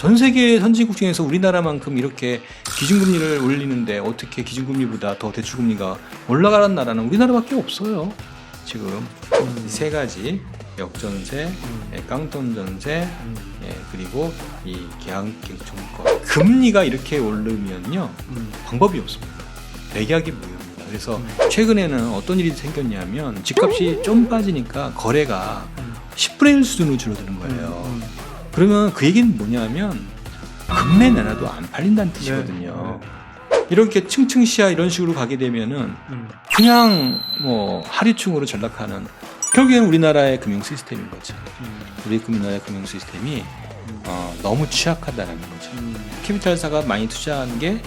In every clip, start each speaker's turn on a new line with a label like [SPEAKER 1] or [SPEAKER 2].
[SPEAKER 1] 전 세계 선진국 중에서 우리나라만큼 이렇게 기준금리를 올리는데 어떻게 기준금리보다 더 대출금리가 올라가는 나라는 우리나라밖에 없어요. 지금 세 가지 역전세, 깡통전세, 그리고 이 계약갱청권 금리가 이렇게 오르면요 방법이 없습니다. 매각이 무효입니다. 그래서 최근에는 어떤 일이 생겼냐면 집값이 좀 빠지니까 거래가 10분의 1 수준으로 줄어드는 거예요. 그러면 그 얘기는 뭐냐면 금매 내놔도 안 팔린다는 뜻이거든요. 이렇게 층층시야 이런 식으로 가게 되면은 그냥 뭐 하류층으로 전락하는 결국에는 우리나라의 금융 시스템인 거죠. 우리 우리나라의 금융 시스템이 너무 취약하다는 거죠. 캐피탈사가 많이 투자한 게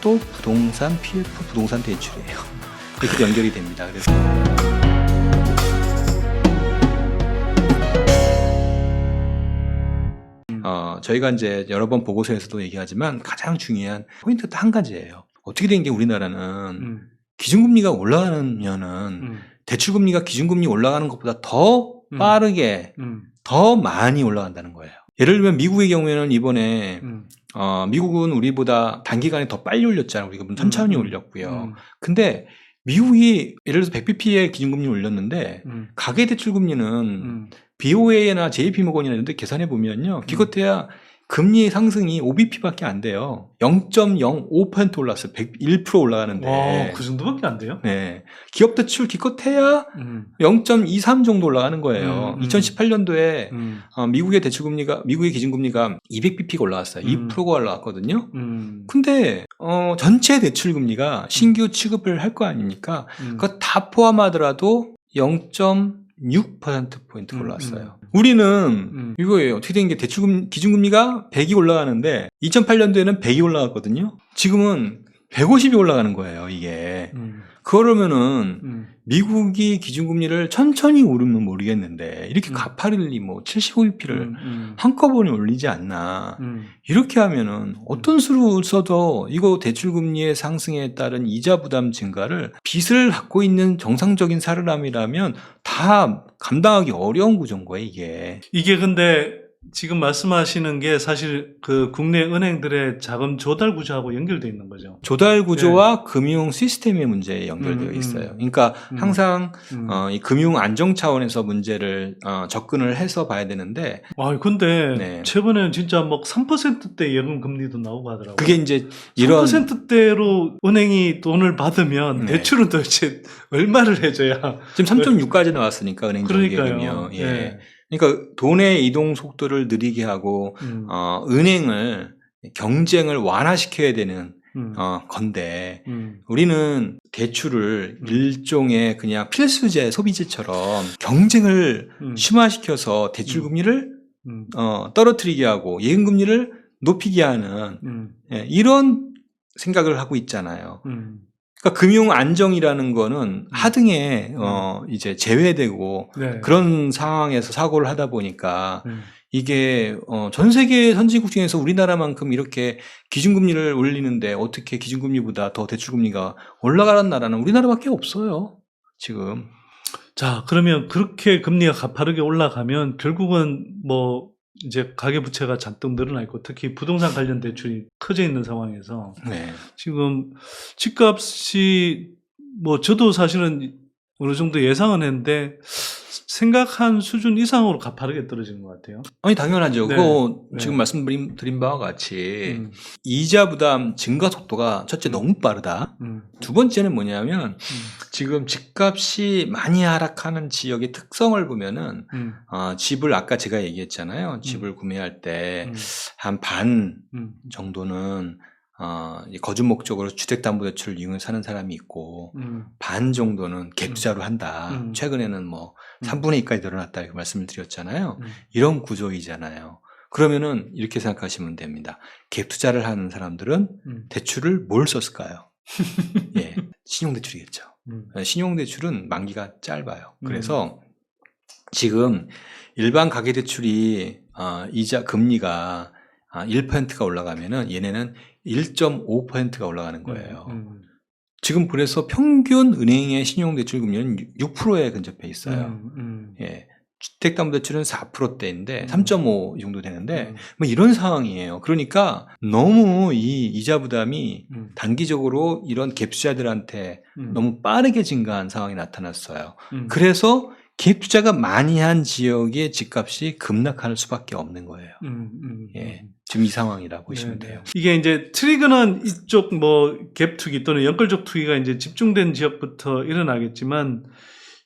[SPEAKER 1] 또 부동산 PF, 부동산 대출이에요. 이렇게 연결이 됩니다. 그래서 저희가 이제 여러 번 보고서에서도 얘기하지만 가장 중요한 포인트가 한 가지예요. 어떻게 된 게 우리나라는 기준금리가 올라가면은 대출금리가 기준금리 올라가는 것보다 더 빠르게 더 많이 올라간다는 거예요. 예를 들면 미국의 경우에는 이번에 미국은 우리보다 단기간에 더 빨리 올렸잖아요. 우리가 천천히 올렸고요. 근데 미국이 예를 들어서 100bp의 기준금리 올렸는데 가계대출금리는 BOA나 JP모건이나 이런 데 계산해 보면요. 기껏해야 금리 상승이 5bp밖에 안 돼요. 0.05% 올랐어요. 101% 올라가는데.
[SPEAKER 2] 와, 그 정도밖에 안 돼요?
[SPEAKER 1] 네. 기업 대출 기껏해야 0.23 정도 올라가는 거예요. 2018년도에 미국의 대출금리가, 미국의 기준금리가 200bp가 올라왔어요. 2%가 올라왔거든요. 근데, 전체 대출금리가 신규 취급을 할 거 아닙니까? 그거 다 포함하더라도 0.6%포인트가 올라왔어요. 우리는 이거예요. 어떻게 된 게 기준금리가 100이 올라가는데 2008년도에는 100이 올라갔거든요. 지금은 150이 올라가는 거예요, 이게. 그러면은 미국이 기준금리를 천천히 오르면 모르겠는데 이렇게 가파르게 뭐 75bp를 한꺼번에 올리지 않나. 이렇게 하면은 어떤 수를 써도 이거 대출금리의 상승에 따른 이자 부담 증가를 빚을 갖고 있는 정상적인 사람이라면 다 감당하기 어려운 구조인 거예요, 이게.
[SPEAKER 2] 이게 근데 지금 말씀하시는 게 사실 그 국내 은행들의 자금 조달 구조하고 연결되어 있는 거죠.
[SPEAKER 1] 조달 구조와 금융 시스템의 문제에 연결되어 있어요. 그러니까 항상 이 금융 안정 차원에서 문제를 접근을 해서 봐야 되는데.
[SPEAKER 2] 와, 근데
[SPEAKER 1] 네.
[SPEAKER 2] 최근에는 진짜 막 3%대 예금 금리도 나오고 하더라고요.
[SPEAKER 1] 그게 이제 이런
[SPEAKER 2] 3%대로 은행이 돈을 받으면 대출은 도대체 얼마를 해줘야?
[SPEAKER 1] 지금 3.6까지 나왔으니까 은행 정기예금이요. 예.
[SPEAKER 2] 네.
[SPEAKER 1] 그러니까 돈의 이동 속도를 느리게 하고 은행을 경쟁을 완화시켜야 되는 건데 우리는 대출을 일종의 그냥 필수재 소비재처럼 경쟁을 심화시켜서 대출 금리를 떨어뜨리게 하고 예금 금리를 높이게 하는 이런 생각을 하고 있잖아요. 그러니까 금융 안정이라는 거는 하등에 이제 제외되고 그런 상황에서 사고를 하다 보니까 이게 전 세계 선진국 중에서 우리나라만큼 이렇게 기준금리를 올리는데 어떻게 기준금리보다 더 대출금리가 올라가는 나라는 우리나라밖에 없어요. 지금.
[SPEAKER 2] 자, 그러면 그렇게 금리가 가파르게 올라가면 결국은 뭐 이제 가계부채가 잔뜩 늘어나 있고 특히 부동산 관련 대출이 커져 있는 상황에서 지금 집값이 뭐 저도 사실은 어느 정도 예상은 했는데 생각한 수준 이상으로 가파르게 떨어지는 것 같아요.
[SPEAKER 1] 아니 당연하죠. 그거 지금 말씀드린 바와 같이 이자 부담 증가 속도가 첫째 너무 빠르다. 두 번째는 뭐냐면 지금 집값이 많이 하락하는 지역의 특성을 보면은 집을 아까 제가 얘기했잖아요. 집을 구매할 때 한 반 정도는 거주 목적으로 주택담보대출을 이용해 사는 사람이 있고 반 정도는 갭투자로 한다. 최근에는 뭐 3분의 2까지 늘어났다 이렇게 말씀을 드렸잖아요. 이런 구조이잖아요. 그러면은 이렇게 생각하시면 됩니다. 갭투자를 하는 사람들은 대출을 뭘 썼을까요? 예, 신용대출이겠죠. 신용대출은 만기가 짧아요. 그래서 지금 일반 가계대출이 이자 금리가 1%가 올라가면은 얘네는 1.5%가 올라가는 거예요. 지금 그래서 평균 은행의 신용대출 금리는 6%에 근접해 있어요. 예. 주택담보대출은 4%대인데 3.5 정도 되는데 뭐 이런 상황이에요. 그러니까 너무 이 이자 부담이 단기적으로 이런 갭투자들한테 너무 빠르게 증가한 상황이 나타났어요. 그래서 갭투자가 많이 한 지역의 집값이 급락할 수밖에 없는 거예요. 예, 지금 이 상황이라 보시면 돼요.
[SPEAKER 2] 이게 이제 트리거는 이쪽 뭐 갭 투기 또는 연끌적 투기가 이제 집중된 지역부터 일어나겠지만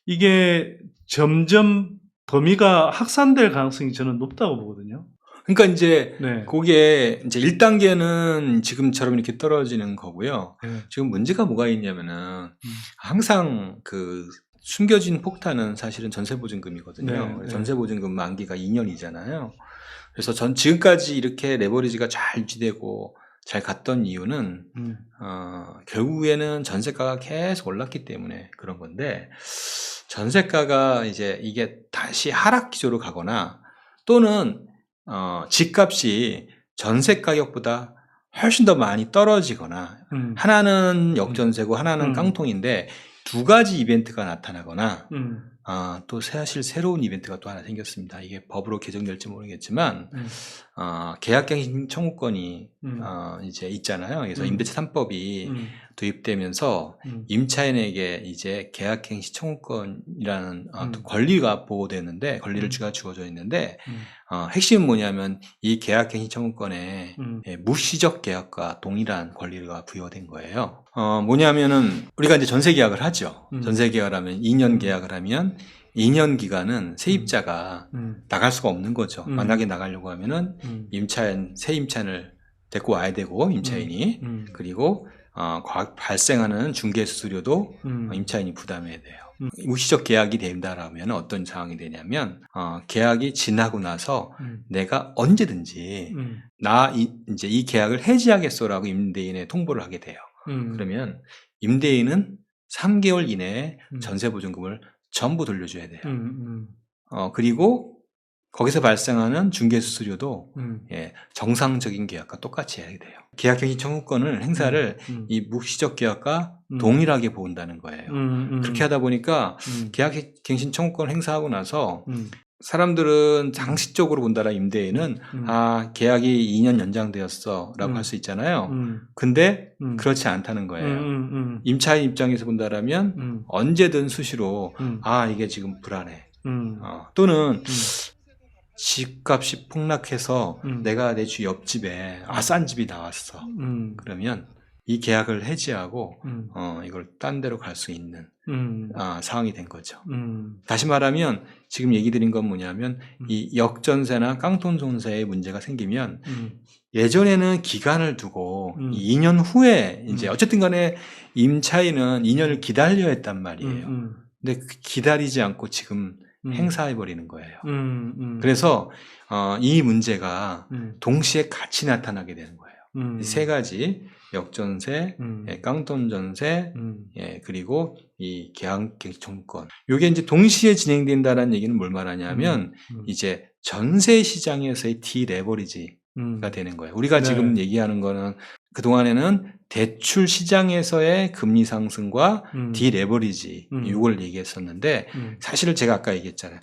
[SPEAKER 2] 이게 점점 범위가 확산될 가능성이 저는 높다고 보거든요.
[SPEAKER 1] 그러니까 이제 그게 이제 1단계는 지금처럼 이렇게 떨어지는 거고요. 지금 문제가 뭐가 있냐면은 항상 그 숨겨진 폭탄은 사실은 전세보증금이거든요. 전세보증금 만기가 2년이잖아요. 그래서 지금까지 이렇게 레버리지가 잘 유지되고 잘 갔던 이유는 결국에는 전세가가 계속 올랐기 때문에 그런 건데, 전세가가 이제 이게 다시 하락 기조로 가거나 또는 집값이 전세 가격보다 훨씬 더 많이 떨어지거나 하나는 역전세고 하나는 깡통인데 두 가지 이벤트가 나타나거나 또 사실 새로운 이벤트가 또 하나 생겼습니다. 이게 법으로 개정될지 모르겠지만 계약갱신 청구권이 이제 있잖아요. 그래서 임대차 3법이 도입되면서 임차인에게 이제 계약갱신 청구권이라는 권리가 보호되는데, 권리를 주어져 있는데 핵심은 뭐냐면 이 계약갱신 청구권에 무시적 계약과 동일한 권리가 부여된 거예요. 뭐냐면은 우리가 이제 전세 계약을 하죠. 전세 계약을 하면 2년 계약을 하면 2년 기간은 세입자가 나갈 수가 없는 거죠. 만약에 나가려고 하면은 새 임차인을 데리고 와야 되고, 임차인이 그리고 발생하는 중개 수수료도 임차인이 부담해야 돼요. 무시적 계약이 된다라면 어떤 상황이 되냐면 계약이 지나고 나서 내가 언제든지 이제 이 계약을 해지하겠소라고 임대인에 통보를 하게 돼요. 그러면 임대인은 3개월 이내에 전세보증금을 전부 돌려줘야 돼요. 그리고 거기서 발생하는 중개수수료도 정상적인 계약과 똑같이 해야 돼요. 계약갱신 청구권을 행사를 이 무시적 계약과 동일하게 본다는 거예요. 그렇게 하다 보니까 계약갱신 청구권 행사하고 나서 사람들은 상식적으로 본다라 임대인은 계약이 2년 연장되었어 라고 할 수 있잖아요. 근데 그렇지 않다는 거예요. 임차인 입장에서 본다라면 언제든 수시로 이게 지금 불안해. 또는 집값이 폭락해서 내가 내 주 옆집에 싼 집이 나왔어. 그러면 이 계약을 해지하고 이걸 딴 데로 갈 수 있는 상황이 된 거죠. 다시 말하면 지금 얘기 드린 건 뭐냐면 이 역전세나 깡통전세에 문제가 생기면 예전에는 기간을 두고 2년 후에 이제 어쨌든 간에 임차인은 2년을 기다려야 했단 말이에요. 근데 기다리지 않고 지금 행사해 버리는 거예요. 그래서 이 문제가 동시에 같이 나타나게 되는 거예요. 세 가지, 역전세, 깡통전세, 그리고 이 계약갱신 청구권. 이게 이제 동시에 진행된다라는 얘기는 뭘 말하냐면 이제 전세 시장에서의 디레버리지가 되는 거예요. 우리가 지금 얘기하는 거는 그동안에는 대출 시장에서의 금리 상승과 디레버리지 이걸 얘기했었는데, 사실은 제가 아까 얘기했잖아요.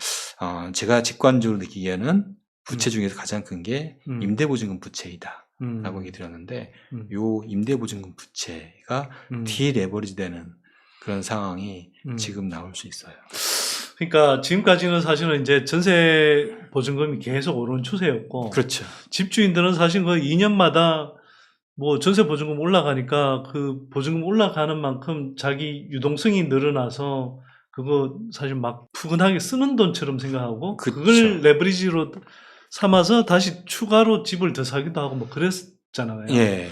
[SPEAKER 1] 제가 직관적으로 느끼기에는 부채 중에서 가장 큰 게 임대보증금 부채이다 라고 얘기 드렸는데, 요 임대보증금 부채가 디레버리지 되는 그런 상황이 지금 나올 수 있어요.
[SPEAKER 2] 그러니까 지금까지는 사실은 이제 전세 보증금이 계속 오르는 추세였고,
[SPEAKER 1] 그렇죠.
[SPEAKER 2] 집주인들은 사실 그 2년마다 뭐 전세 보증금 올라가니까 그 보증금 올라가는 만큼 자기 유동성이 늘어나서 그거 사실 막 푸근하게 쓰는 돈처럼 생각하고,
[SPEAKER 1] 그쵸.
[SPEAKER 2] 그걸 레버리지로 삼아서 다시 추가로 집을 더 사기도 하고 뭐 그랬잖아요.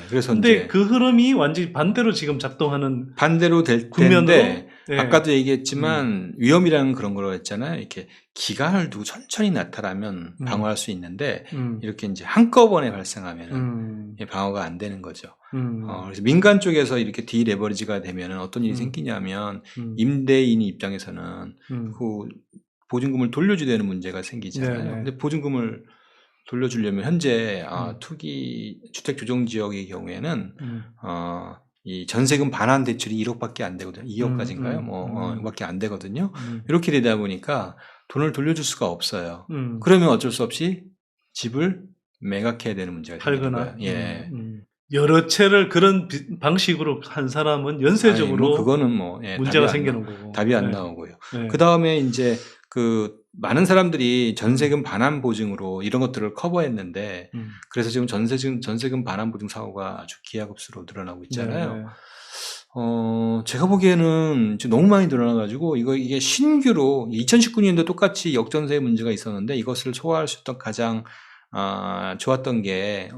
[SPEAKER 1] 그래서
[SPEAKER 2] 근데
[SPEAKER 1] 이제
[SPEAKER 2] 그 흐름이 완전히 반대로 지금 작동하는
[SPEAKER 1] 반대로 될
[SPEAKER 2] 국면으로,
[SPEAKER 1] 텐데, 아까도 얘기했지만 위험이라는 그런 걸 했잖아요. 이렇게 기간을 두고 천천히 나타나면 방어할 수 있는데 이렇게 이제 한꺼번에 발생하면 방어가 안 되는 거죠. 그래서 민간 쪽에서 이렇게 디레버리지가 되면 어떤 일이 생기냐면 임대인 입장에서는 그 보증금을 돌려줘야 되는 문제가 생기잖아요. 근데 보증금을 돌려주려면 현재 투기 주택 조정 지역의 경우에는 이 전세금 반환 대출이 1억밖에 안 되거든요. 2억까지인가요? 이거밖에 안 되거든요. 이렇게 되다 보니까 돈을 돌려줄 수가 없어요. 그러면 어쩔 수 없이 집을 매각해야 되는 문제가 생기는 거예요. 예.
[SPEAKER 2] 여러 채를 그런 방식으로 한 사람은 연쇄적으로
[SPEAKER 1] 그거는
[SPEAKER 2] 문제가 생기는 거고
[SPEAKER 1] 답이 안 나오고요. 그 다음에 이제 많은 사람들이 전세금 반환 보증으로 이런 것들을 커버했는데 그래서 지금 전세금 반환 보증 사고가 아주 기하급수로 늘어나고 있잖아요. 제가 보기에는 지금 너무 많이 늘어나가지고 이게 신규로 2019년도 똑같이 역전세 문제가 있었는데 이것을 소화할 수 있던 가장 좋았던 게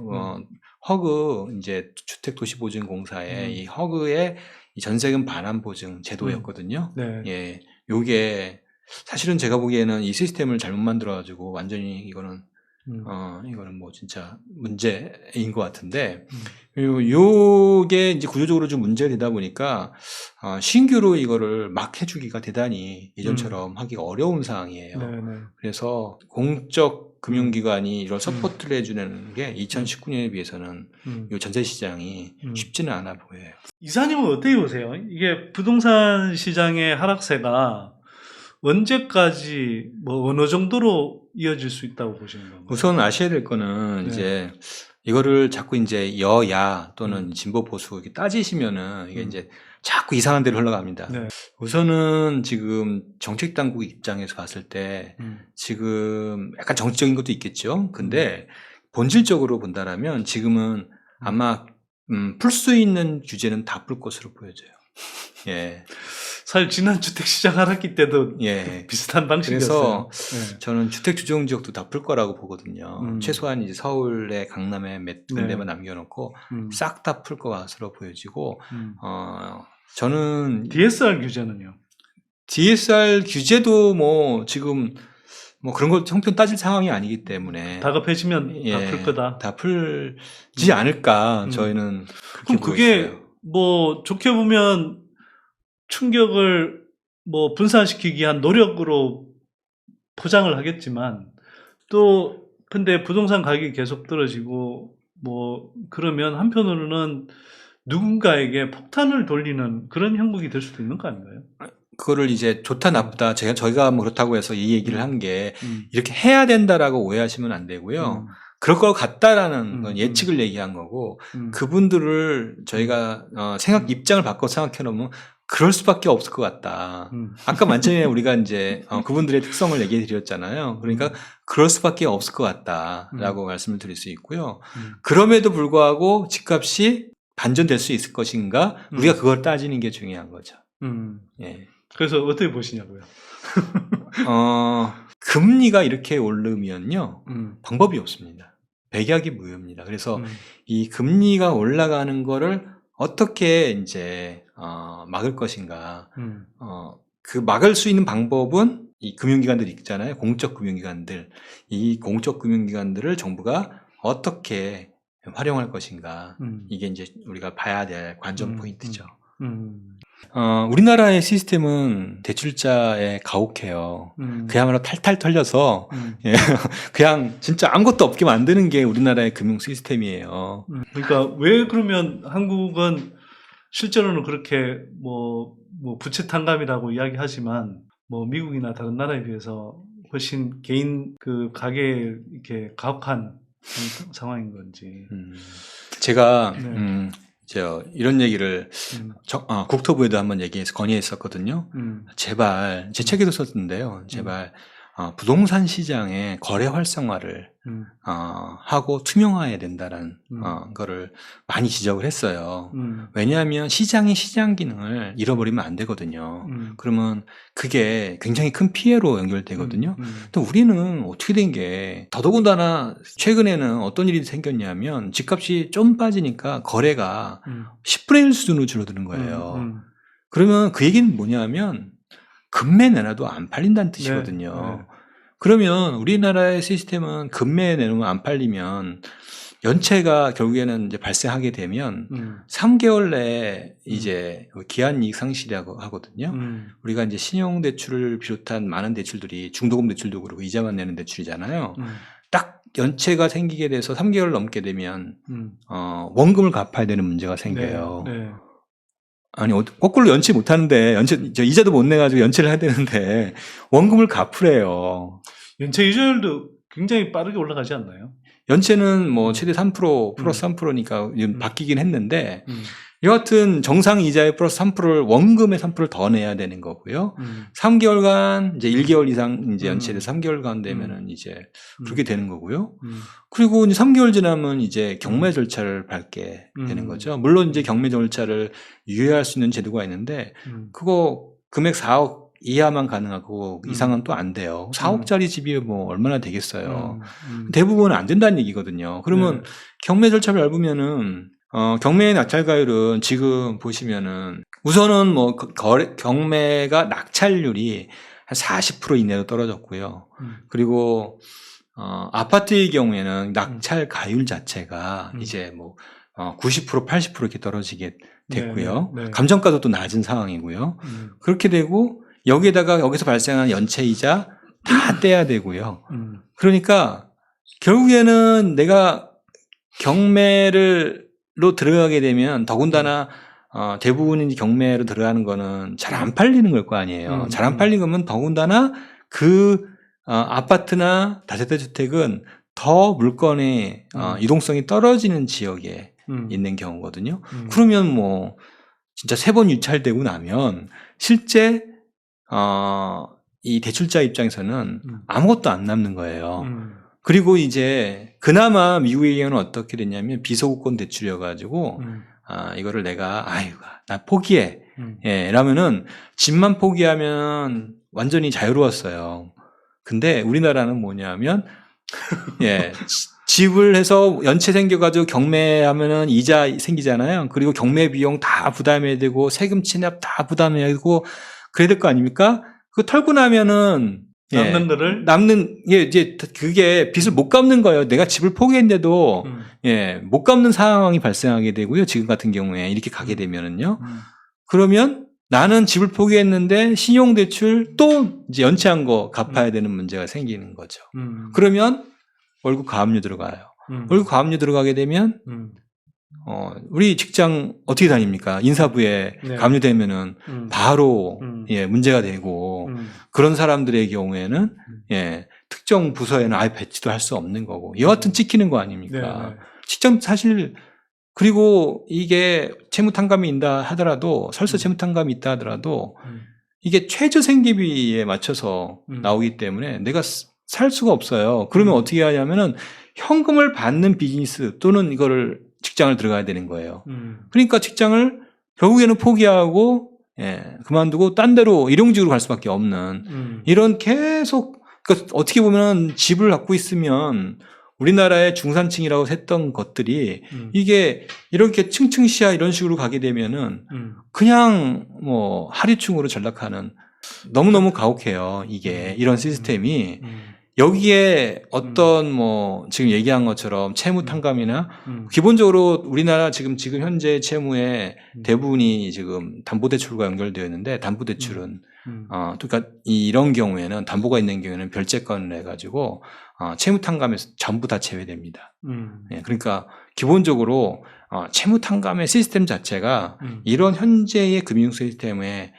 [SPEAKER 1] 허그 이제 주택도시보증공사의 이 허그의 이 전세금 반환 보증 제도였거든요. 예, 요게 사실은 제가 보기에는 이 시스템을 잘못 만들어가지고 완전히 이거는 뭐 진짜 문제인 것 같은데 요게 이제 구조적으로 좀 문제가 되다 보니까 신규로 이거를 막 해주기가 대단히 예전처럼 하기가 어려운 상황이에요. 그래서 공적 금융기관이 이런 서포트를 해주는 게 2019년에 비해서는 이 전세 시장이 쉽지는 않아 보여요.
[SPEAKER 2] 이사님은 어떻게 보세요? 이게 부동산 시장의 하락세가 언제까지 어느 정도로 이어질 수 있다고 보시는 건가요?
[SPEAKER 1] 우선 아셔야 될 거는 이제 이거를 자꾸 이제 여야 또는 진보 보수 이렇게 따지시면은 이게 이제 자꾸 이상한 데로 흘러갑니다. 우선은 지금 정책 당국 입장에서 봤을 때 지금 약간 정치적인 것도 있겠죠. 근데 본질적으로 본다라면 지금은 아마 풀 수 있는 규제는 다 풀 것으로 보여져요. 예.
[SPEAKER 2] 사실 지난 주택시장 하락기 때도 비슷한 방식이었어요.
[SPEAKER 1] 그래서 저는 주택주정지역도 다 풀 거라고 보거든요. 최소한 이제 서울에 강남에 몇 군데만 남겨놓고 싹 다 풀 것으로 보여지고 저는
[SPEAKER 2] DSR 규제는요?
[SPEAKER 1] DSR 규제도 지금 그런 걸 형편 따질 상황이 아니기 때문에
[SPEAKER 2] 다급해지면 다 풀 거다.
[SPEAKER 1] 다 풀지 않을까 저희는
[SPEAKER 2] 그럼 그게 좋게 보면 충격을 분산시키기 위한 노력으로 포장을 하겠지만 또 근데 부동산 가격이 계속 떨어지고 그러면 한편으로는 누군가에게 폭탄을 돌리는 그런 형국이 될 수도 있는 거 아닌가요?
[SPEAKER 1] 그거를 이제 좋다 나쁘다 저희가 그렇다고 해서 이 얘기를 한 게 이렇게 해야 된다라고 오해하시면 안 되고요. 그럴 것 같다라는 건 예측을 얘기한 거고 그분들을 저희가 입장을 바꿔 생각해 놓으면 그럴 수밖에 없을 것 같다. 아까 만점에 우리가 이제 그분들의 특성을 얘기해 드렸잖아요. 그러니까 그럴 수밖에 없을 것 같다라고 말씀을 드릴 수 있고요. 그럼에도 불구하고 집값이 반전될 수 있을 것인가? 우리가 그걸 따지는 게 중요한 거죠. 예.
[SPEAKER 2] 그래서 어떻게 보시냐고요?
[SPEAKER 1] 금리가 이렇게 오르면요. 방법이 없습니다. 백약이 무효입니다. 그래서 이 금리가 올라가는 거를 어떻게 이제 막을 것인가? 그 막을 수 있는 방법은 이 금융기관들 있잖아요. 공적 금융기관들. 이 공적 금융기관들을 정부가 어떻게 활용할 것인가? 이게 이제 우리가 봐야 될 관전 포인트죠. 우리나라의 시스템은 대출자에 가혹해요. 그야말로 탈탈 털려서 그냥 진짜 아무것도 없게 만드는 게 우리나라의 금융 시스템이에요.
[SPEAKER 2] 그러니까 왜 그러면 한국은 실제로는 그렇게 부채 탕감이라고 이야기하지만 미국이나 다른 나라에 비해서 훨씬 개인 가계에 이렇게 가혹한 상황인 건지.
[SPEAKER 1] 제가 이런 얘기를 국토부에도 한번 건의했었거든요. 제발 제 책에도 썼는데요. 제발 부동산 시장의 거래 활성화를 하고 투명화해야 된다라는 거를 많이 지적을 했어요. 왜냐하면 시장이 시장 기능을 잃어버리면 안 되거든요. 그러면 그게 굉장히 큰 피해로 연결되거든요. 또 우리는 어떻게 된 게 더더군다나 최근에는 어떤 일이 생겼냐면 집값이 좀 빠지니까 거래가 10분의 1 수준으로 줄어드는 거예요. 그러면 그 얘기는 뭐냐면 금매 내놔도 안 팔린다는 뜻이거든요. 그러면 우리나라의 시스템은 금매 내놓으면 안 팔리면 연체가 결국에는 이제 발생하게 되면 3개월 내에 이제 기한 이익 상실이라고 하거든요. 우리가 이제 신용대출을 비롯한 많은 대출들이 중도금 대출도 그렇고 이자만 내는 대출이잖아요. 딱 연체가 생기게 돼서 3개월 넘게 되면 원금을 갚아야 되는 문제가 생겨요. 아니, 거꾸로 연체 못 하는데, 이자도 못 내가지고 연체를 해야 되는데, 원금을 갚으래요.
[SPEAKER 2] 연체 이자율도 굉장히 빠르게 올라가지 않나요?
[SPEAKER 1] 연체는 뭐 최대 3% 플러스 3%니까 바뀌긴 했는데, 여하튼 정상 이자의 플러스 3%를 원금의 3%를 더 내야 되는 거고요. 3개월간 이제 1개월 이상 이제 연체돼서 3개월간 되면은 이제 그렇게 되는 거고요. 그리고 이제 3개월 지나면 이제 경매 절차를 밟게 되는 거죠. 물론 이제 경매 절차를 유예할 수 있는 제도가 있는데 그거 금액 4억 이하만 가능하고 이상은 또 안 돼요. 4억짜리 집이 뭐 얼마나 되겠어요. 대부분은 안 된다는 얘기거든요. 그러면 경매 절차를 밟으면은 경매의 낙찰가율은 지금 보시면은 우선은 뭐 경매가 낙찰률이 한 40% 이내로 떨어졌고요. 그리고 아파트의 경우에는 낙찰가율 자체가 이제 뭐 90% 80% 이렇게 떨어지게 됐고요. 감정가도 또 낮은 상황이고요. 그렇게 되고 여기서 발생한 연체이자 다 떼야 되고요. 그러니까 결국에는 내가 경매로 들어가게 되면 더군다나 대부분 경매로 들어가는 거는 잘 안 팔리는 걸 거 아니에요. 잘 안 팔린 거면 더군다나 그 아파트나 다세대 주택은 더 물건의 유동성이 떨어지는 지역에 있는 경우거든요. 그러면 뭐 진짜 3번 유찰되고 나면 실제 이 대출자 입장에서는 아무것도 안 남는 거예요. 그리고 이제 그나마 미국의 경우는 어떻게 됐냐면 비소구권 대출이어가지고 이거를 내가 나 포기해. 라면은 집만 포기하면 완전히 자유로웠어요. 근데 우리나라는 뭐냐면 집을 해서 연체 생겨가지고 경매하면은 이자 생기잖아요. 그리고 경매 비용 다 부담해야 되고 세금 체납 다 부담해야 되고 그래야 될 거 아닙니까? 그거 털고 나면은 이제 그게 빚을 못 갚는 거예요. 내가 집을 포기했는데도 못 갚는 상황이 발생하게 되고요. 지금 같은 경우에 이렇게 가게 되면은요. 그러면 나는 집을 포기했는데 신용대출 또 이제 연체한 거 갚아야 되는 문제가 생기는 거죠. 그러면 월급 가압류 들어가요. 월급 가압류 들어가게 되면 우리 직장 어떻게 다닙니까? 인사부에 가압류되면은 바로 문제가 되고 그런 사람들의 경우에는 특정 부서에는 아예 배치도 할 수 없는 거고 여하튼 찍히는 거 아닙니까? 직장 사실 그리고 이게 채무탕감이 있다 하더라도 설사 채무탕감이 있다 하더라도 이게 최저 생계비에 맞춰서 나오기 때문에 내가 살 수가 없어요. 그러면 어떻게 하냐면은 현금을 받는 비즈니스 또는 이거를 직장을 들어가야 되는 거예요. 그러니까 직장을 결국에는 포기하고 그만두고 딴 데로 일용직으로 갈 수밖에 없는 이런 계속 그러니까 어떻게 보면 집을 갖고 있으면 우리나라의 중산층이라고 했던 것들이 이게 이렇게 층층시야 이런 식으로 가게 되면은 그냥 뭐 하류층으로 전락하는 너무너무 가혹해요. 이게 이런 시스템이 여기에 어떤 뭐 지금 얘기한 것처럼 채무 탕감이나 기본적으로 우리나라 지금 현재 채무의 대부분이 지금 담보대출과 연결되어 있는데 담보대출은 그러니까 이런 경우에는 담보가 있는 경우에는 별채권을 해가지고 채무탕감에서 전부 다 제외됩니다. 그러니까 기본적으로 채무탕감의 시스템 자체가 이런 현재의 금융 시스템에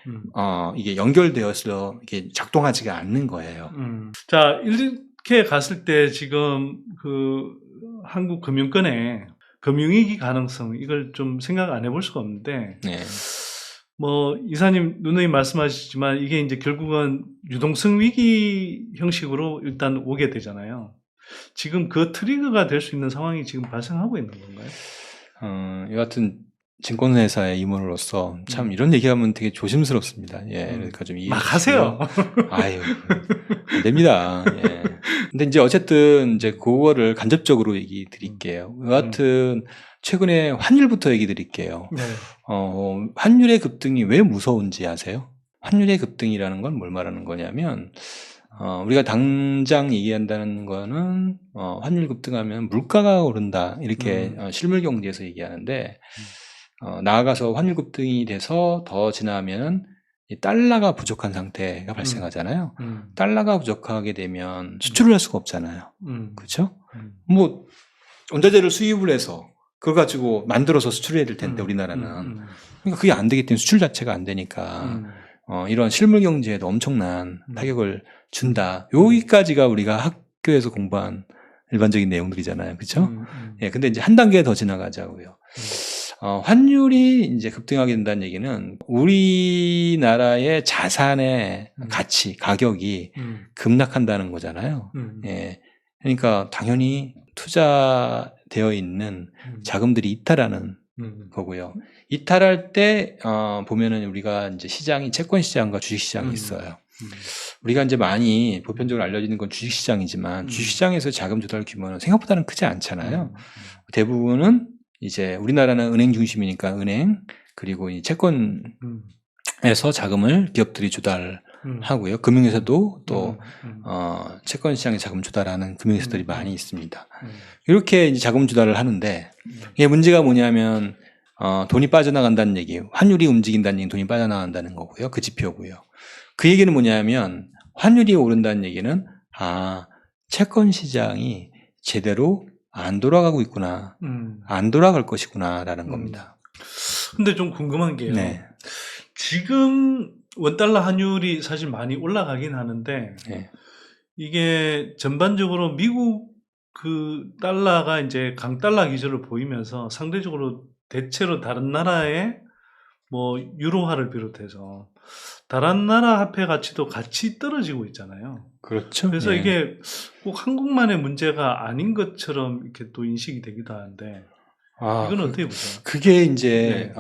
[SPEAKER 1] 이게 연결되어서 이게 작동하지가 않는 거예요.
[SPEAKER 2] 자, 이렇게 갔을 때 지금 그 한국 금융권의 금융위기 가능성 이걸 좀 생각 안 해볼 수가 없는데. 뭐 이사님 누누이 말씀하시지만 이게 이제 결국은 유동성 위기 형식으로 일단 오게 되잖아요. 지금 그 트리거가 될 수 있는 상황이 지금 발생하고 있는 건가요?
[SPEAKER 1] 여하튼 증권회사의 임원으로서 참 이런 얘기하면 되게 조심스럽습니다. 그러니까 좀
[SPEAKER 2] 막 하세요.
[SPEAKER 1] 아유, 안 됩니다. 근데 이제 어쨌든 이제 그거를 간접적으로 얘기 드릴게요. 여하튼 최근에 환율부터 얘기 드릴게요. 환율의 급등이 왜 무서운지 아세요? 환율의 급등이라는 건 뭘 말하는 거냐면, 우리가 당장 얘기한다는 거는, 환율 급등하면 물가가 오른다. 이렇게 실물 경제에서 얘기하는데, 나아가서 환율 급등이 돼서 더 지나면 달러가 부족한 상태가 발생하잖아요. 달러가 부족하게 되면 수출을 할 수가 없잖아요. 그렇죠? 뭐 원자재를 수입을 해서 그걸 가지고 만들어서 수출해야 될 텐데 우리나라는 그러니까 그게 안 되기 때문에 수출 자체가 안 되니까 이런 실물 경제에도 엄청난 타격을 준다. 여기까지가 우리가 학교에서 공부한 일반적인 내용들이잖아요, 그렇죠? 예, 근데 이제 한 단계 더 지나가자고요. 환율이 이제 급등하게 된다는 얘기는 우리나라의 자산의 가치, 가격이 급락한다는 거잖아요. 예, 그러니까 당연히 투자되어 있는 자금들이 이탈하는 거고요. 이탈할 때 보면은 우리가 이제 시장이 채권 시장과 주식 시장이 있어요. 우리가 이제 많이 보편적으로 알려지는 건 주식 시장이지만 주식 시장에서 자금 조달 규모는 생각보다는 크지 않잖아요. 대부분은 이제 우리나라는 은행 중심이니까 은행 그리고 이 채권에서 자금을 기업들이 조달하고요. 금융회사도 또 채권 시장에 자금 조달하는 금융회사들이 많이 있습니다. 이렇게 이제 자금 조달을 하는데 이게 문제가 뭐냐면 돈이 빠져나간다는 얘기, 환율이 움직인다는 얘기는 돈이 빠져나간다는 거고요. 그 지표고요. 그 얘기는 뭐냐면 환율이 오른다는 얘기는 채권 시장이 제대로 안 돌아가고 있구나, 안 돌아갈 것이구나라는 겁니다.
[SPEAKER 2] 근데 좀 궁금한 게요.
[SPEAKER 1] 네.
[SPEAKER 2] 지금 원달러 환율이 사실 많이 올라가긴 하는데
[SPEAKER 1] 네.
[SPEAKER 2] 이게 전반적으로 미국 그 달러가 이제 강달러 기조를 보이면서 상대적으로 대체로 다른 나라의 뭐 유로화를 비롯해서 다른 나라 화폐 가치도 같이 떨어지고 있잖아요.
[SPEAKER 1] 그렇죠.
[SPEAKER 2] 그래서
[SPEAKER 1] 예.
[SPEAKER 2] 이게 꼭 한국만의 문제가 아닌 것처럼 이렇게 또 인식이 되기도 하는데 이건 어떻게 보세요?
[SPEAKER 1] 그게 이제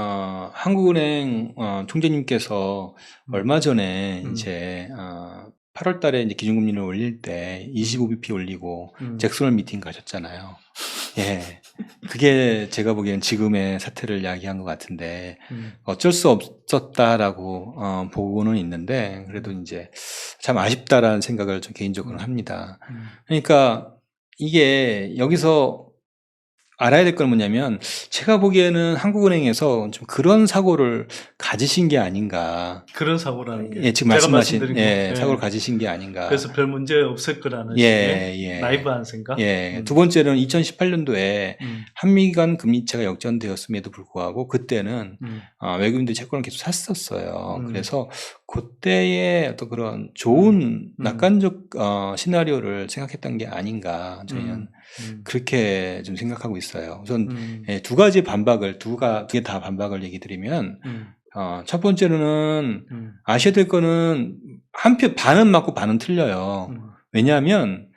[SPEAKER 1] 한국은행 총재님께서 얼마 전에 이제 8월 달에 이제 기준금리를 올릴 때 25bp 올리고 잭슨홀 미팅 가셨잖아요. 예. 그게 제가 보기엔 지금의 사태를 야기한 것 같은데 어쩔 수 없었다라고 보고는 있는데 그래도 이제 참 아쉽다라는 생각을 좀 개인적으로 합니다. 그러니까 이게 여기서 알아야 될 건 뭐냐면 제가 보기에는 한국은행에서 좀 그런 사고를 가지신 게 아닌가.
[SPEAKER 2] 그런 사고라는 게
[SPEAKER 1] 예, 지금 말씀하신 사고를 가지신 게 아닌가.
[SPEAKER 2] 그래서 별 문제 없을 거라는 식의 나이브한 생각.
[SPEAKER 1] 두 번째는 2018년도에 한미 간 금리 차가 역전되었음에도 불구하고 그때는 외국인들 채권을 계속 샀었어요. 그래서 그때의 어떤 그런 좋은 낙관적 시나리오를 생각했던 게 아닌가 저희는 그렇게 좀 생각하고 있어요. 우선 두 가지 반박을 두 개 다 반박을 얘기 드리면 첫 번째로는 아셔야 될 거는 한편 반은 맞고 반은 틀려요. 왜냐하면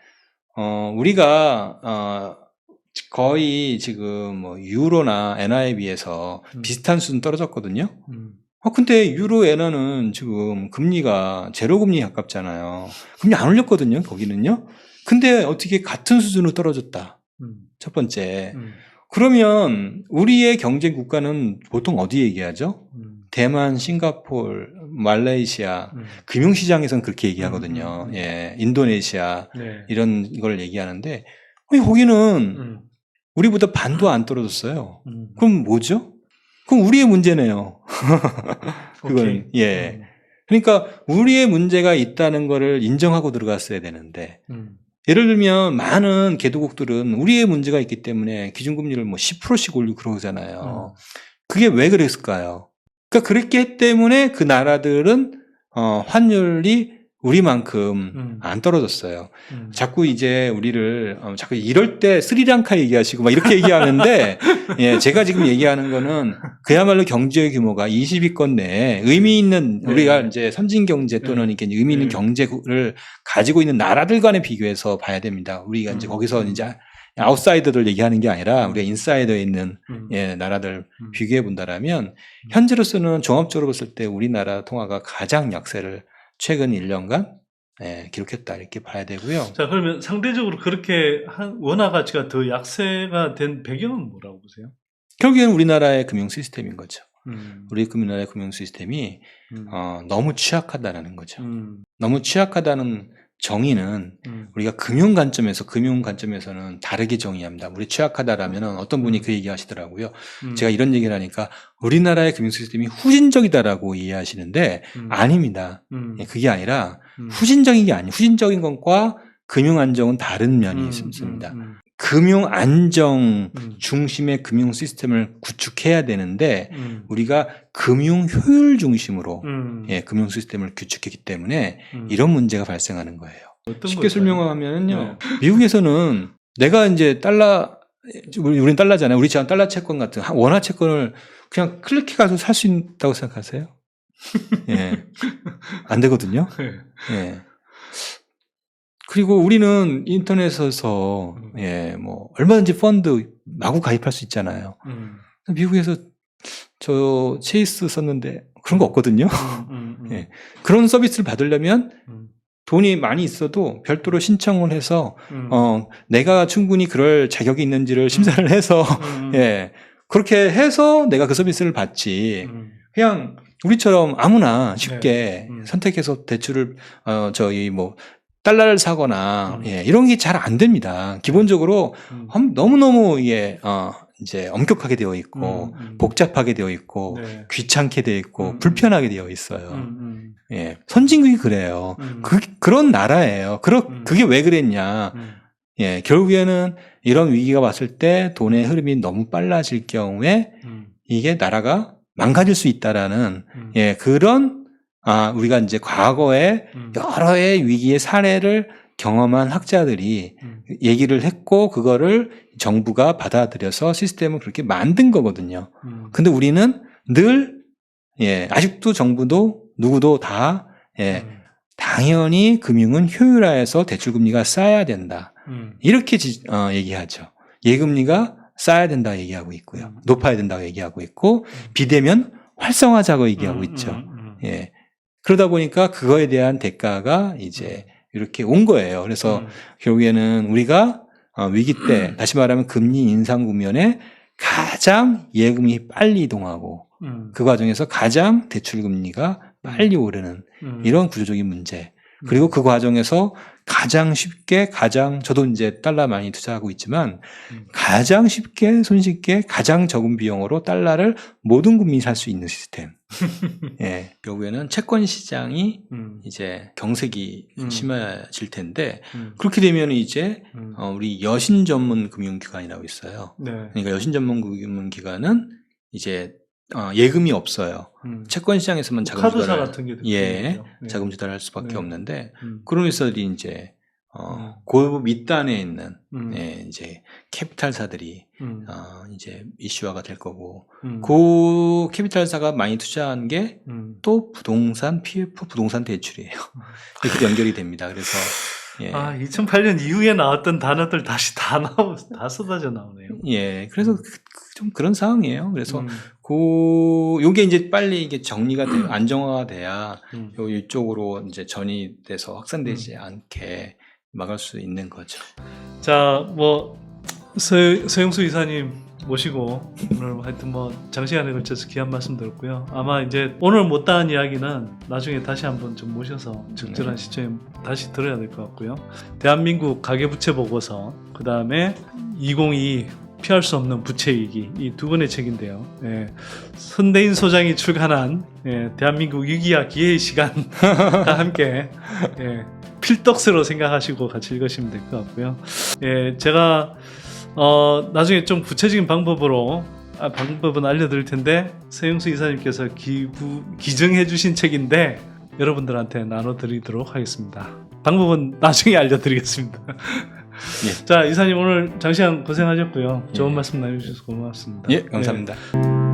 [SPEAKER 1] 우리가 거의 지금 뭐 유로나 엔화에 비해서 비슷한 수준 떨어졌거든요. 근데 유로 엔화는 지금 금리가 제로 금리에 가깝잖아요. 금리 안 올렸거든요. 거기는요. 근데 어떻게 같은 수준으로 떨어졌다. 첫 번째. 그러면 우리의 경쟁 국가는 보통 어디 얘기하죠? 대만, 싱가포르, 말레이시아, 금융시장에서는 그렇게 얘기하거든요. 예, 인도네시아, 이런 걸 얘기하는데, 거기는 우리보다 반도 안 떨어졌어요. 그럼 뭐죠? 그럼 우리의 문제네요. 그거는, 예. 그러니까 우리의 문제가 있다는 거를 인정하고 들어갔어야 되는데, 예를 들면 많은 개도국들은 우리의 문제가 있기 때문에 기준금리를 뭐 10%씩 올리고 그러잖아요. 그게 왜 그랬을까요? 그러니까 그랬기 때문에 그 나라들은 환율이 우리만큼 안 떨어졌어요. 자꾸 이제 우리를 자꾸 이럴 때 스리랑카 얘기하시고 막 이렇게 얘기하는데 예, 제가 지금 얘기하는 거는 그야말로 경제 규모가 20위권 내에 의미 있는 우리가 이제 선진 경제 또는 이렇게 의미 있는 경제를 가지고 있는 나라들 간에 비교해서 봐야 됩니다. 우리가 이제 거기서 이제 아웃사이더들 얘기하는 게 아니라 우리가 인사이더에 있는 나라들 비교해 본다라면 현재로서는 종합적으로 봤을 때 우리나라 통화가 가장 약세를 최근 1년간 기록했다 이렇게 봐야 되고요.
[SPEAKER 2] 자, 그러면 상대적으로 그렇게 원화 가치가 더 약세가 된 배경은 뭐라고 보세요?
[SPEAKER 1] 결국에는 우리나라의 금융 시스템인 거죠. 우리 우리나라의 금융 시스템이 너무 취약하다는 거죠. 너무 취약하다는 정의는 우리가 금융 관점에서는 다르게 정의합니다. 우리 취약하다라면 어떤 분이 그 얘기 하시더라고요. 제가 이런 얘기를 하니까 우리나라의 금융 시스템이 후진적이다라고 이해하시는데 아닙니다. 그게 아니라 후진적인 게 아니에요. 후진적인 것과 금융 안정은 다른 면이 있습니다. 금융 안정 중심의 금융 시스템을 구축해야 되는데 우리가 금융 효율 중심으로 예, 금융 시스템을 구축했기 때문에 이런 문제가 발생하는 거예요. 쉽게 설명하면요. 미국에서는 내가 이제 우리는 달러잖아요. 우리처럼 달러 채권 같은 원화 채권을 그냥 클릭해 가서 살 수 있다고 생각하세요? 예. 안 되거든요. 예. 그리고 우리는 인터넷에서 예, 뭐 얼마든지 펀드 마구 가입할 수 있잖아요. 미국에서 저 체이스 썼는데 그런 거 없거든요. 예. 그런 서비스를 받으려면 돈이 많이 있어도 별도로 신청을 해서 내가 충분히 그럴 자격이 있는지를 심사를 해서 예. 그렇게 해서 내가 그 서비스를 받지. 그냥 우리처럼 아무나 쉽게 선택해서 대출을 저희 뭐 달러를 사거나 예, 이런 게 잘 안 됩니다. 기본적으로 너무너무 이게 이제 엄격하게 되어 있고 복잡하게 되어 있고 네. 귀찮게 되어 있고 불편하게 되어 있어요. 예, 선진국이 그래요. 그런 나라예요. 그게 왜 그랬냐? 예, 결국에는 이런 위기가 왔을 때 돈의 흐름이 너무 빨라질 경우에 이게 나라가 망가질 수 있다라는 예, 그런 우리가 이제 과거에 여러 해 위기의 사례를 경험한 학자들이 얘기를 했고 그거를 정부가 받아들여서 시스템을 그렇게 만든 거거든요. 근데 우리는 늘 예, 아직도 정부도 누구도 다 예, 당연히 금융은 효율화해서 대출금리가 쌓여야 된다. 이렇게 얘기하죠. 예금리가 쌓여야 된다 얘기하고 있고요. 높아야 된다고 얘기하고 있고 비대면 활성화하자고 얘기하고 있죠. 예. 그러다 보니까 그거에 대한 대가가 이제 이렇게 온 거예요. 그래서 결국에는 우리가 위기 때 다시 말하면 금리 인상 국면에 가장 예금이 빨리 이동하고 그 과정에서 가장 대출 금리가 빨리 오르는 이런 구조적인 문제. 그리고 그 과정에서 가장 쉽게 저도 이제 달러 많이 투자하고 있지만 가장 쉽게 손쉽게 가장 적은 비용으로 달러를 모든 국민이 살 수 있는 시스템. 예. 결국에는 채권 시장이 이제 경색이 심해질 텐데 그렇게 되면 이제 우리 여신 전문 금융기관이라고 있어요. 네. 그러니까 여신 전문 금융기관은 이제 예금이 없어요. 채권 시장에서만 자금
[SPEAKER 2] 카드사
[SPEAKER 1] 조달을
[SPEAKER 2] 같은 게
[SPEAKER 1] 네. 자금 조달할 수밖에 네. 없는데 그런 회사들이 이제 그 밑단에 있는 예, 이제 캐피탈사들이 이제 이슈화가 될 거고 그 캐피탈사가 많이 투자한 게 또 부동산 PF 부동산 대출이에요. 이렇게 연결이 됩니다. 그래서 예.
[SPEAKER 2] 2008년 이후에 나왔던 단어들 다시 다 쏟아져 나오네요.
[SPEAKER 1] 예, 그래서 좀 그런 상황이에요. 그래서 요게 이제 빨리 이게 정리가 돼요. 안정화가 돼야 이쪽으로 이제 전이 돼서 확산되지 않게 막을 수 있는 거죠.
[SPEAKER 2] 자, 뭐 서영수 이사님 모시고 오늘 하여튼 뭐 장시간에 걸쳐서 귀한 말씀 들었고요. 아마 이제 오늘 못다한 이야기는 나중에 다시 한번 좀 모셔서 적절한 시점에 다시 들어야 될 것 같고요. 대한민국 가계부채 보고서, 그 다음에 2022 피할 수 없는 부채 위기, 이 두 권의 책인데요. 예, 선대인 소장이 출간한 대한민국 위기와 기회의 시간과 함께 필독스로 생각하시고 같이 읽으시면 될 것 같고요. 예, 제가 나중에 좀 구체적인 방법은 알려드릴 텐데 서영수 이사님께서 기증해 주신 책인데 여러분들한테 나눠드리도록 하겠습니다. 방법은 나중에 알려드리겠습니다. 예. 자, 이사님 오늘 장시간 고생하셨고요. 좋은 말씀 나눠주셔서 고맙습니다.
[SPEAKER 1] 예, 감사합니다.
[SPEAKER 2] 예.